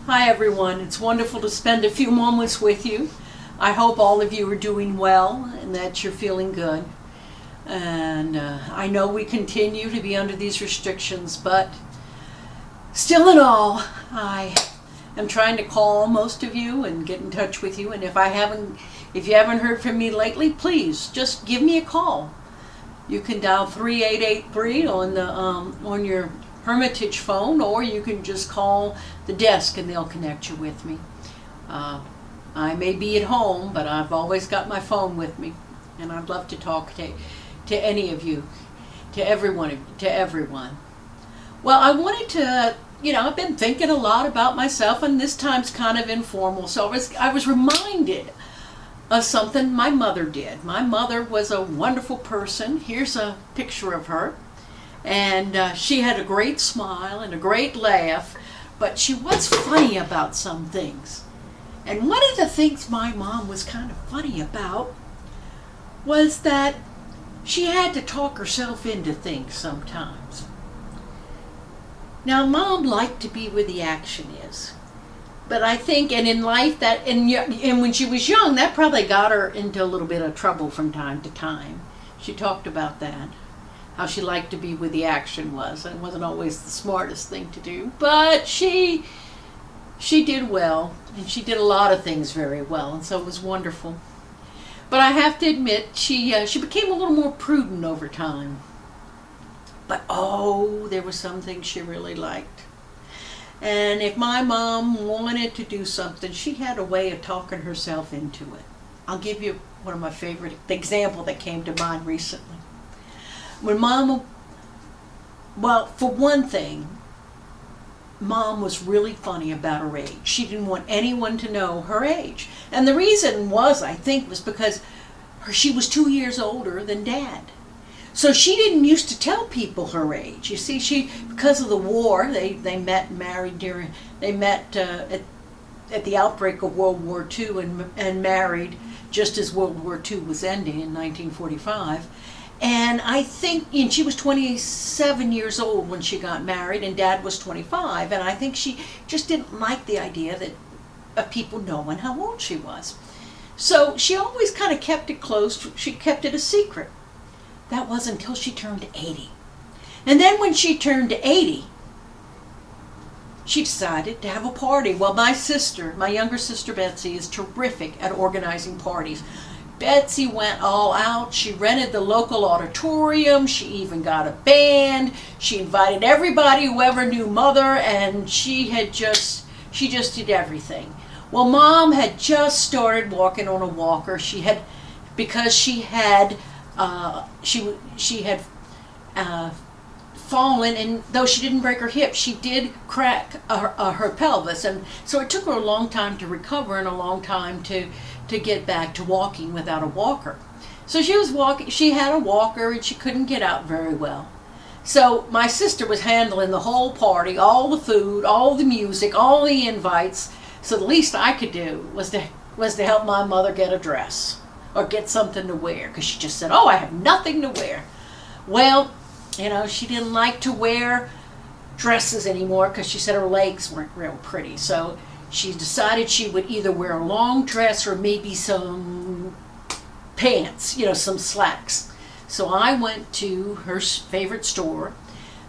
Hi everyone, it's wonderful to spend a few moments with you. I hope all of you are doing well and that you're feeling good. And I know we continue to be under these restrictions, but still in all, I am trying to call most of you and get in touch with you. And if you haven't heard from me lately, please just give me a call. You can dial 3883 on your Hermitage phone, or you can just call the desk and they'll connect you with me. I may be at home, but I've always got my phone with me, and I'd love to talk to any of you, to everyone. Well, I wanted to, I've been thinking a lot about myself, and this time's kind of informal, so I was reminded of something my mother did. My mother was a wonderful person. Here's a picture of her. And she had a great smile and a great laugh, but she was funny about some things. And one of the things my mom was kind of funny about was that she had to talk herself into things sometimes. Now, Mom liked to be where the action is. But I think, and in life, and when she was young, that probably got her into a little bit of trouble from time to time. She talked about that. How she liked to be where the action was. And it wasn't always the smartest thing to do, but she did well, and she did a lot of things very well, and so it was wonderful. But I have to admit, she became a little more prudent over time. But there were some things she really liked. And if my mom wanted to do something, she had a way of talking herself into it. I'll give you one of my favorite example that came to mind recently. When Mom, for one thing, Mom was really funny about her age. She didn't want anyone to know her age. And the reason was, I think, was because she was 2 years older than Dad. So she didn't used to tell people her age. You see, because of the war, they met and married at the outbreak of World War II and married just as World War II was ending in 1945. And I think she was 27 years old when she got married, and Dad was 25. And I think she just didn't like the idea of people knowing how old she was. So she always kind of kept it close. She kept it a secret. That wasn't until she turned 80. And then when she turned 80, she decided to have a party. Well, my younger sister Betsy, is terrific at organizing parties. Betsy went all out. She rented the local auditorium. She even got a band. She invited everybody who ever knew Mother, and she just did everything. Well, Mom had just started walking on a walker. She had fallen, and though she didn't break her hip, she did crack her pelvis, and so it took her a long time to recover and a long time to get back to walking without a walker. So she was walking, she had a walker, and she couldn't get out very well. So my sister was handling the whole party, all the food, all the music, all the invites. So the least I could do was to help my mother get a dress or get something to wear, because she just said, I have nothing to wear. Well, she didn't like to wear dresses anymore because she said her legs weren't real pretty. So she decided she would either wear a long dress or maybe some pants, some slacks. So I went to her favorite store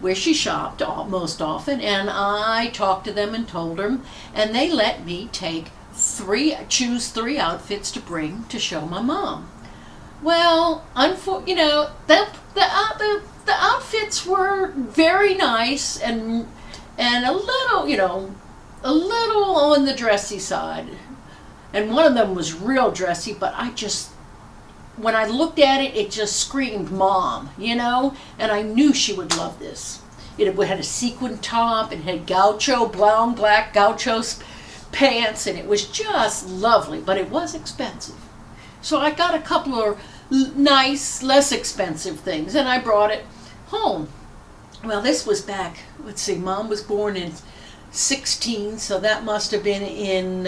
where she shopped most often, and I talked to them and told them, and they let me choose three outfits to bring to show my mom. Well, the outfits were very nice and a little, a little on the dressy side. And one of them was real dressy, but when I looked at it, it just screamed Mom, and I knew she would love this. It had a sequin top, it had black gaucho pants, and it was just lovely, but it was expensive. So I got a couple of nice, less expensive things, and I brought it home. Well, this was back, Mom was born in 16, so that must have been in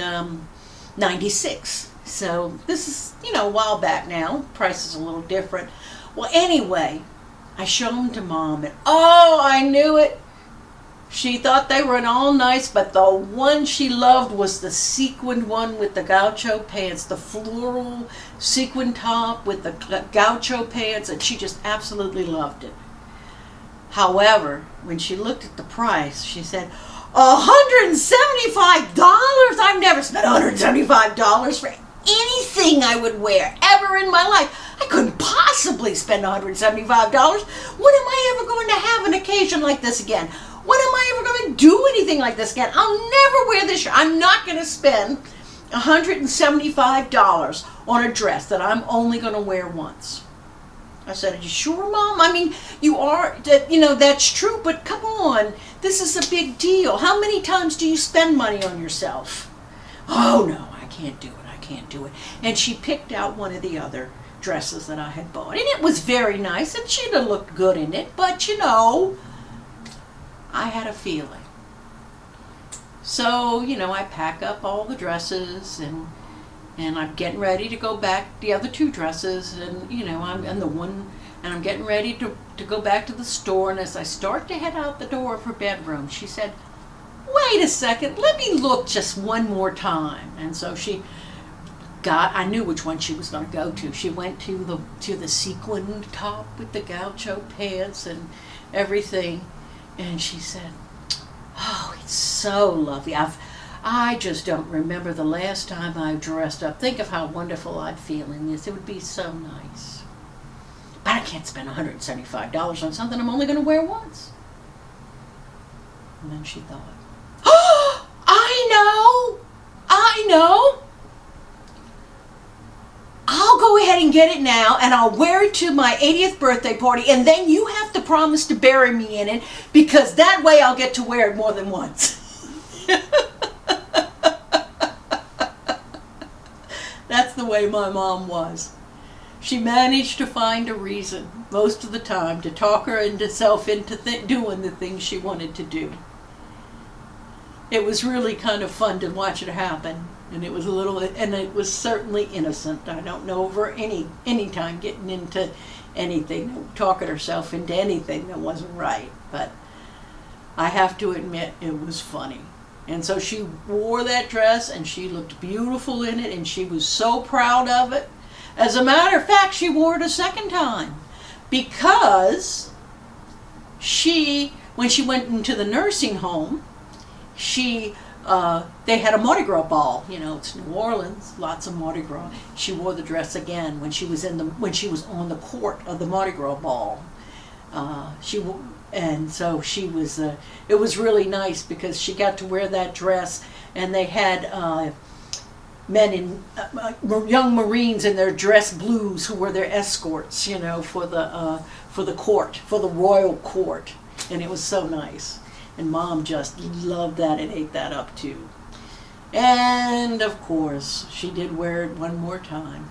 96. So this is, a while back now. Price is a little different. Well, anyway, I showed them to Mom, and I knew it. She thought they were all nice, but the one she loved was the sequined one with the gaucho pants, the floral sequin top with the gaucho pants, and she just absolutely loved it. However, when she looked at the price, she said, $175? I've never spent $175 for anything I would wear ever in my life. I couldn't possibly spend $175. When am I ever going to have an occasion like this again? When am I ever going to do anything like this again? I'll never wear this shirt. I'm not going to spend $175 on a dress that I'm only going to wear once. I said, are you sure, Mom? I mean, you are, that's true, but come on. This is a big deal. How many times do you spend money on yourself? Oh, no, I can't do it. I can't do it. And she picked out one of the other dresses that I had bought. And it was very nice, and she'd have looked good in it, but, I had a feeling. So, I pack up all the dresses, and I'm getting ready to go back, the other two dresses, and, I'm getting ready to go back to the store, and as I start to head out the door of her bedroom, she said, wait a second, let me look just one more time. And so I knew which one she was going to go to. She went to the sequined top with the gaucho pants and everything, and she said, oh, it's so lovely. I just don't remember the last time I dressed up. Think of how wonderful I'd feel in this. It would be so nice. But I can't spend $175 on something I'm only going to wear once. And then she thought, oh, I know. I'll go ahead and get it now, and I'll wear it to my 80th birthday party, and then you have to promise to bury me in it, because that way I'll get to wear it more than once. That's the way my mom was. She managed to find a reason, most of the time, to talk herself into doing the things she wanted to do. It was really kind of fun to watch it happen. And it was it was certainly innocent. I don't know of her any time getting into anything, talking herself into anything that wasn't right. But I have to admit, it was funny. And so she wore that dress, and she looked beautiful in it, and she was so proud of it. As a matter of fact, she wore it a second time, because when she went into the nursing home, they had a Mardi Gras ball. It's New Orleans, lots of Mardi Gras. She wore the dress again when she was on the court of the Mardi Gras ball. And so she was. It was really nice because she got to wear that dress, and they had men in young Marines in their dress blues who were their escorts. For the court, for the royal court, and it was so nice. And Mom just loved that and ate that up too. And of course, she did wear it one more time.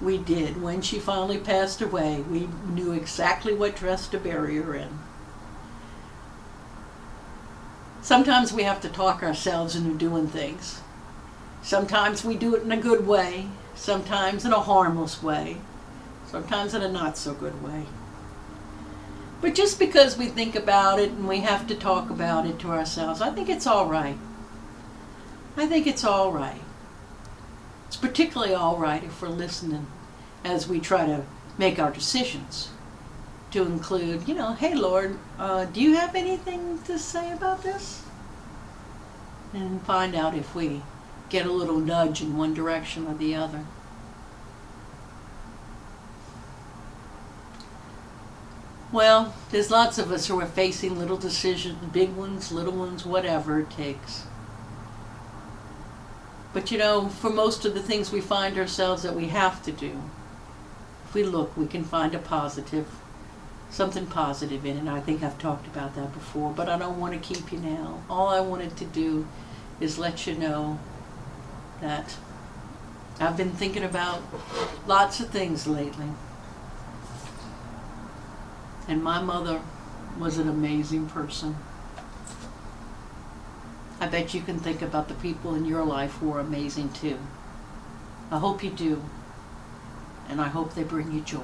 We did. When she finally passed away, we knew exactly what dress to bury her in. Sometimes we have to talk ourselves into doing things. Sometimes we do it in a good way. Sometimes in a harmless way. Sometimes in a not so good way. But just because we think about it and we have to talk about it to ourselves, I think it's all right. I think it's all right. It's particularly all right if we're listening as we try to make our decisions, to include, hey Lord, do you have anything to say about this? And find out if we get a little nudge in one direction or the other. Well, there's lots of us who are facing little decisions, big ones, little ones, whatever it takes. But for most of the things we find ourselves that we have to do, if we look, we can find something positive in it. I think I've talked about that before, but I don't want to keep you now. All I wanted to do is let you know that I've been thinking about lots of things lately. And my mother was an amazing person. I bet you can think about the people in your life who are amazing too. I hope you do. And I hope they bring you joy.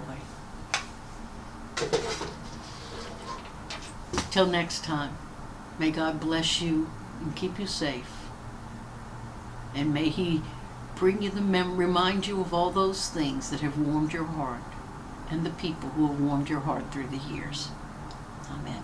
Till next time. May God bless you and keep you safe. And may He bring you remind you of all those things that have warmed your heart and the people who have warmed your heart through the years. Amen.